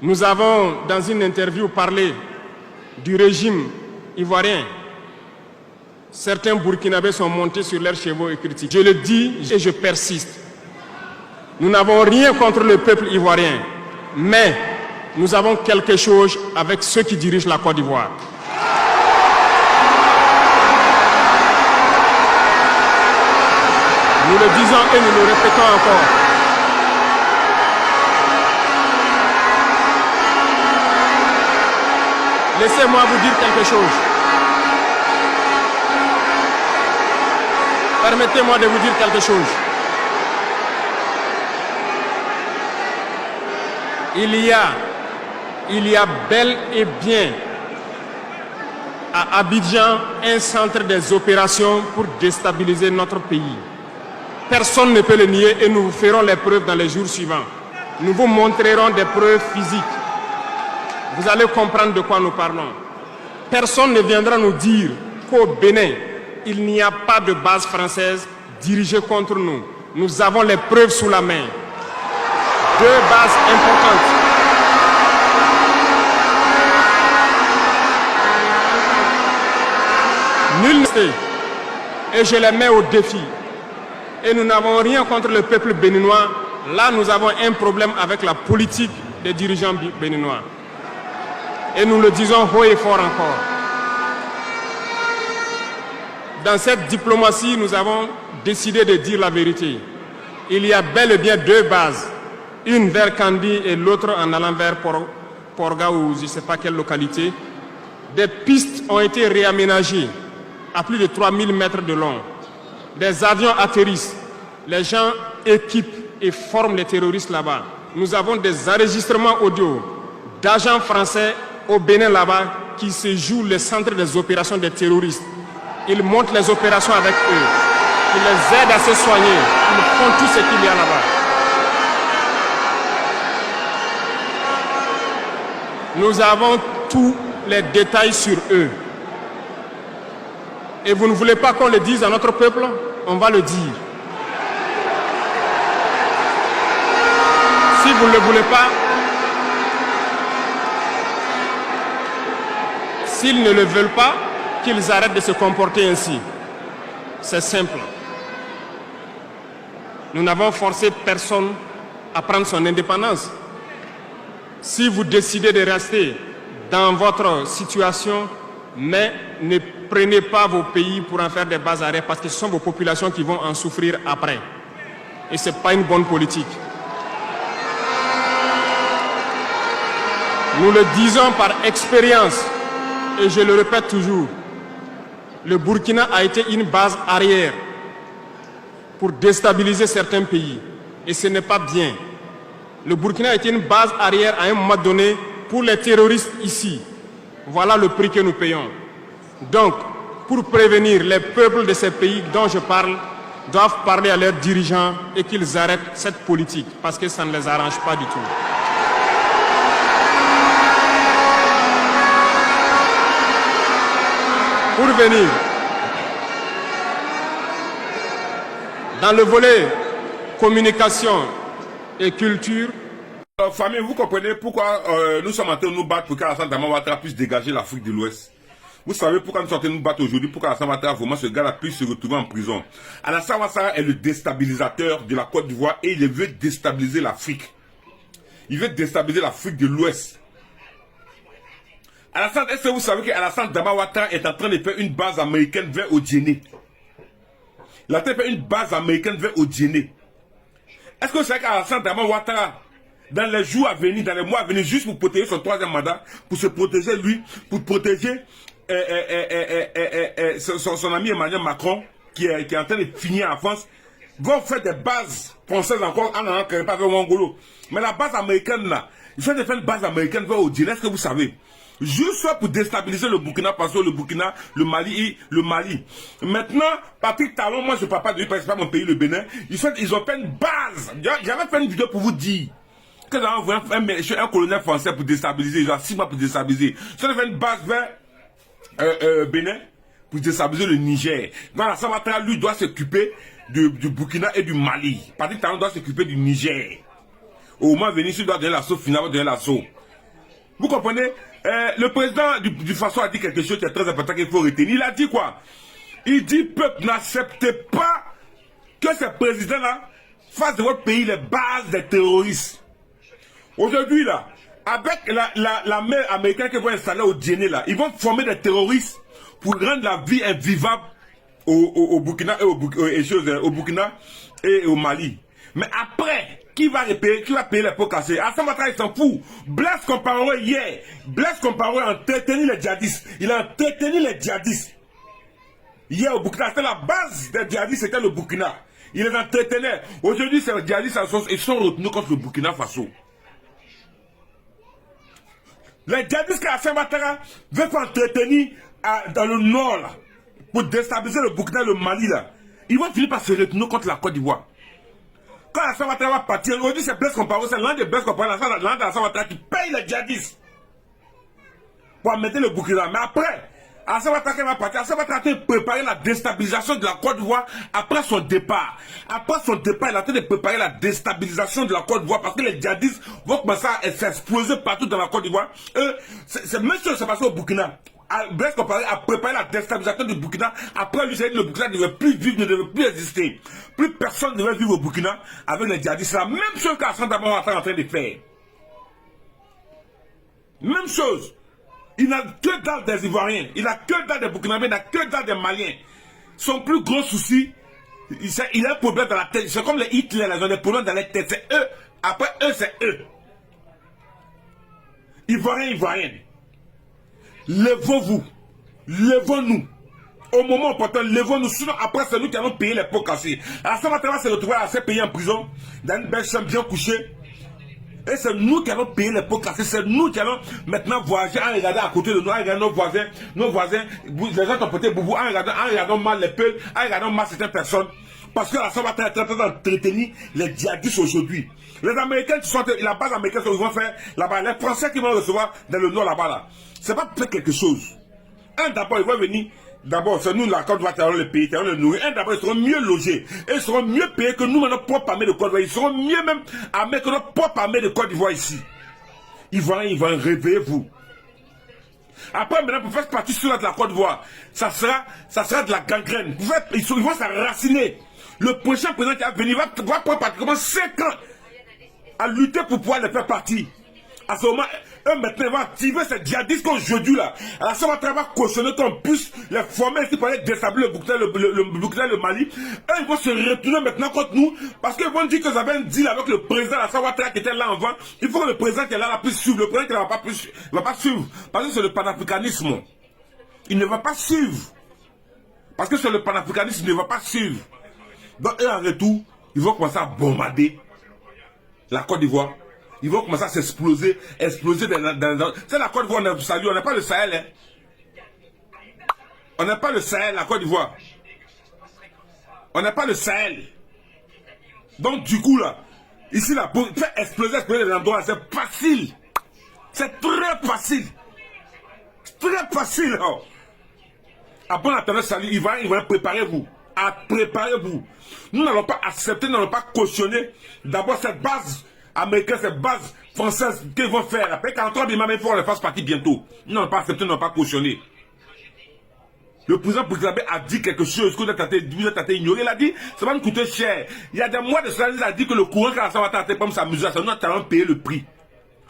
Nous avons, dans une interview, parlé du régime ivoirien. Certains Burkinabés sont montés sur leurs chevaux et critiquent. Je le dis et je persiste. Nous n'avons rien contre le peuple ivoirien, mais nous avons quelque chose avec ceux qui dirigent la Côte d'Ivoire. Nous le disons et nous le répétons encore. Laissez-moi vous dire quelque chose. Permettez-moi de vous dire quelque chose. Il y a bel et bien à Abidjan un centre des opérations pour déstabiliser notre pays. Personne ne peut le nier et nous vous ferons les preuves dans les jours suivants. Nous vous montrerons des preuves physiques. Vous allez comprendre de quoi nous parlons. Personne ne viendra nous dire qu'au Bénin, il n'y a pas de base française dirigée contre nous. Nous avons les preuves sous la main. 2 bases importantes. Nul ne sait. Et je les mets au défi. Et nous n'avons rien contre le peuple béninois. Là, nous avons un problème avec la politique des dirigeants béninois. Et nous le disons haut et fort encore. Dans cette diplomatie, nous avons décidé de dire la vérité. Il y a bel et bien 2 bases. Une vers Kandi et l'autre en allant vers Porga ou je ne sais pas quelle localité. Des pistes ont été réaménagées à plus de 3000 mètres de long. Des avions atterrissent. Les gens équipent et forment les terroristes là-bas. Nous avons des enregistrements audio d'agents français au Bénin là-bas qui se jouent le centre des opérations des terroristes. Ils montent les opérations avec eux. Ils les aident à se soigner. Ils font tout ce qu'il y a là-bas. Nous avons tous les détails sur eux. Et vous ne voulez pas qu'on le dise à notre peuple? On va le dire. Si vous ne le voulez pas, s'ils ne le veulent pas, qu'ils arrêtent de se comporter ainsi. C'est simple. Nous n'avons forcé personne à prendre son indépendance. Si vous décidez de rester dans votre situation, mais ne prenez pas vos pays pour en faire des bases arrêts parce que ce sont vos populations qui vont en souffrir après. Et ce n'est pas une bonne politique. Nous le disons par expérience, et je le répète toujours, le Burkina a été une base arrière pour déstabiliser certains pays. Et ce n'est pas bien. Le Burkina a été une base arrière à un moment donné pour les terroristes ici. Voilà le prix que nous payons. Donc, pour prévenir les peuples de ces pays dont je parle, doivent parler à leurs dirigeants et qu'ils arrêtent cette politique parce que ça ne les arrange pas du tout. Pour venir, dans le volet communication et culture. Famille, vous comprenez pourquoi nous sommes en train de nous battre pour qu'Alassane Dramane Ouattara puisse dégager l'Afrique de l'Ouest. Vous savez pourquoi nous sommes en train de nous battre aujourd'hui pour qu'Alassane Ouattara, vraiment, ce gars-là puisse se retrouver en prison. Alassane Ouattara est le déstabilisateur de la Côte d'Ivoire et il veut déstabiliser l'Afrique. Il veut déstabiliser l'Afrique de l'Ouest. Alassane, est-ce que vous savez qu'Alassane Dramane Ouattara est en train de faire une base américaine vers Odiéné? Il a en train de faire une base américaine vers Odiéné. Est-ce que vous savez qu'Alassane Dramane Ouattara, dans les jours à venir, dans les mois à venir, juste pour protéger son 3e mandat, pour se protéger lui, pour protéger son ami Emmanuel Macron, qui est en train de finir en France, vont faire des bases françaises encore en allant quelque part vers Wangolo. Mais la base américaine là, ils sont en train de faire une base américaine vers Odiéné, est-ce que vous savez? Juste pour déstabiliser le Burkina Faso, le Burkina, le Mali. Maintenant, Patrick Talon, moi je ne parle pas de lui parce que c'est pas mon pays, le Bénin. Ils ont fait une base. J'avais fait une vidéo pour vous dire que nous avons envoyé un colonel français pour déstabiliser, ils ont 6 mois pour déstabiliser. Ils ont fait une base vers Bénin pour déstabiliser le Niger. Donc Alassane Ouattara, lui, doit s'occuper du Burkina et du Mali. Patrick Talon doit s'occuper du Niger. Au moment venu, s'il doit donner l'assaut, finalement donner l'assaut. Vous comprenez? Le président du Faso a dit quelque chose qui est très important qu'il faut retenir. Il a dit quoi? Il dit, peuple, n'acceptez pas que ces présidents-là fassent de votre pays les bases des terroristes. Aujourd'hui, là, avec la mer américaine qu'ils vont installer au Djéné, là, ils vont former des terroristes pour rendre la vie invivable au Burkina au Burkina et au Mali. Mais après, qui va payer les pots cassés? Alassane Ouattara, il s'en fout. Blaise Compaoré hier, Blaise Compaoré a entretenu les djihadistes. Il a entretenu les djihadistes. Hier au Burkina, c'était la base des djihadistes, c'était le Burkina. Il les entretenait. Aujourd'hui, ces djihadistes, ils sont retenus contre le Burkina Faso. Les djihadistes qu'Alassane Ouattara veut entretenir dans le nord, là, pour déstabiliser le Burkina et le Mali, là, ils vont finir par se retenir contre la Côte d'Ivoire. Quand Alassane Ouattara va partir, aujourd'hui c'est Blaise Compaoré, c'est l'un des Blaise Compaoré, l'un d'Alassane Ouattara qui paye les djihadistes pour amener le Burkina. Mais après, Alassane Ouattara va partir, Alassane Ouattara a en train de préparer la déstabilisation de la Côte d'Ivoire après son départ. Après son départ, il est en train de préparer la déstabilisation de la Côte d'Ivoire parce que les djihadistes vont commencer à s'exploser partout dans la Côte d'Ivoire. C'est même chose qui s'est passé au Burkina. Blaise Compaoré a préparé la déstabilisation du Burkina. Après lui, le Burkina ne devait plus vivre, ne devait plus exister. Plus personne ne devait vivre au Burkina avec les djihadistes. C'est la même chose qu'Alassane Ouattara est en train de faire. Même chose. Il n'a que dalle des Ivoiriens, il n'a que dalle des Burkinabés, il n'a que dalle des Maliens. Son plus gros souci, il a un problème dans la tête. C'est comme les Hitler, ils ont des problèmes dans la tête. C'est eux. Après eux, c'est eux. Ivoiriens, Ivoiriennes. Levons-vous. Levons-nous. Au moment opportun, levons-nous. Sinon, après, c'est nous qui allons payer les pots cassés. Alassane Ouattara s'est retrouvé à se payer en prison, dans une belle chambre bien couchée. Et c'est nous qui allons payer les pots cassés. C'est nous qui allons maintenant voyager en regardant à côté de nous, en regardant nos voisins, les gens qui ont porté boubou, en regardant mal les peuls, en regardant mal certaines personnes. Parce que Alassane Ouattara est en train d'entretenir les djihadistes aujourd'hui. Les Américains qui sont, la base américaine, ils vont faire là-bas, les Français qui vont recevoir dans le nord là-bas, là. C'est pas faire quelque chose. D'abord, ils vont venir. D'abord, c'est nous, la Côte d'Ivoire, qui allons les payer, qui allons les nourrir. D'abord, ils seront mieux logés. Et ils seront mieux payés que nous, notre propre armée de Côte d'Ivoire. Ils seront mieux même armés que notre propre armée de Côte d'Ivoire ici. Ils vont réveiller-vous. Après, maintenant, pour faire partie sur de la Côte d'Ivoire, ça sera de la gangrène. Ils vont s'enraciner. Le prochain président qui va venir va prendre pratiquement 5 ans à lutter pour pouvoir les faire partir. À ce moment, eux maintenant ils vont activer ces djihadistes qu'aujourd'hui là. Alors ça va travailler cautionner qu'on puisse les former ici pour aller déstabiliser le Burkina et le Mali. Eux ils vont se retourner maintenant contre nous parce qu'ils vont dire que vous avez un deal avec le président Alassane Ouattara qui était là avant. Il faut que le président qui est là puisse suivre. Le président qui ne va pas suivre. Parce que c'est le panafricanisme. Il ne va pas suivre. Parce que c'est le panafricanisme, il ne va pas suivre. Donc eux en retour, ils vont commencer à bombarder la Côte d'Ivoire. Ils vont commencer à s'exploser, exploser dans... C'est la Côte d'Ivoire, on n'est pas le Sahel. Hein. On n'est pas le Sahel, la Côte d'Ivoire. On n'est pas le Sahel. Donc du coup là, ici là, pour faire exploser les endroits, c'est facile. C'est très facile. Très facile. Oh. Après attendant salut, ils vont préparez-vous. Préparez-vous. Nous n'allons pas accepter, nous n'allons pas cautionner d'abord cette base américaine, cette base française qu'ils vont faire. Après 43 bimam, il faut qu'on les fasse partie bientôt. Nous n'allons pas accepter, nous n'allons pas cautionner. Le président burkinabé a dit quelque chose que vous êtes en train d'ignorer. Il a dit, ça va nous coûter cher. Il y a des mois de cela, il a dit que le courant qu'Alassane Ouattara a comme s'amuser, nous allons payer le prix.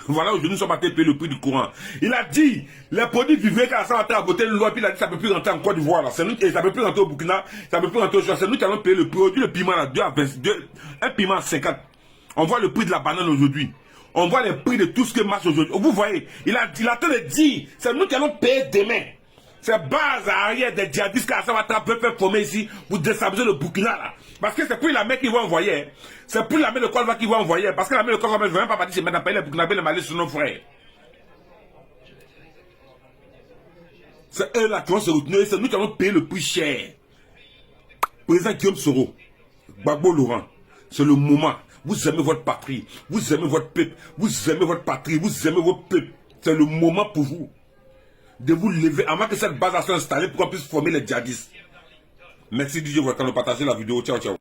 Voilà, aujourd'hui, nous sommes en train de payer le prix du courant. Il a dit, les produits vivriers qu'Alassane Ouattara a voté une loi, puis il a dit, ça ne peut plus rentrer en Côte d'Ivoire, là. C'est nous, et ça ne peut plus rentrer au Burkina, ça ne peut plus rentrer au Chad. C'est nous qui allons payer le prix. Aujourd'hui, le piment, là, 2 à 22, un piment à 50. On voit le prix de la banane aujourd'hui. On voit les prix de tout ce qui marche aujourd'hui. Vous voyez, il a en train de dire, c'est nous qui allons payer demain. C'est base arrière des djihadistes qu'Alassane Ouattara peut faire former ici pour déstabiliser le Burkina, là. Parce que c'est pour l'armée qu'ils vont envoyer. C'est pour l'armée de Côte d'Ivoire qu'ils vont envoyer. Parce que l'armée de Côte d'Ivoire ne veut même pas partir, c'est maintenant payer les Burkinabés, les Maliens, sur nos frères. C'est eux là qui vont se retenir, c'est nous qui allons payer le prix cher. Président Guillaume Soro, Gbagbo Laurent, c'est le moment. Vous aimez votre patrie, vous aimez votre peuple, vous aimez votre patrie, vous aimez votre peuple. C'est le moment pour vous de vous lever avant que cette base soit installée pour qu'on puisse former les djihadistes. Merci DJ, vous pouvez partager la vidéo. Ciao, ciao.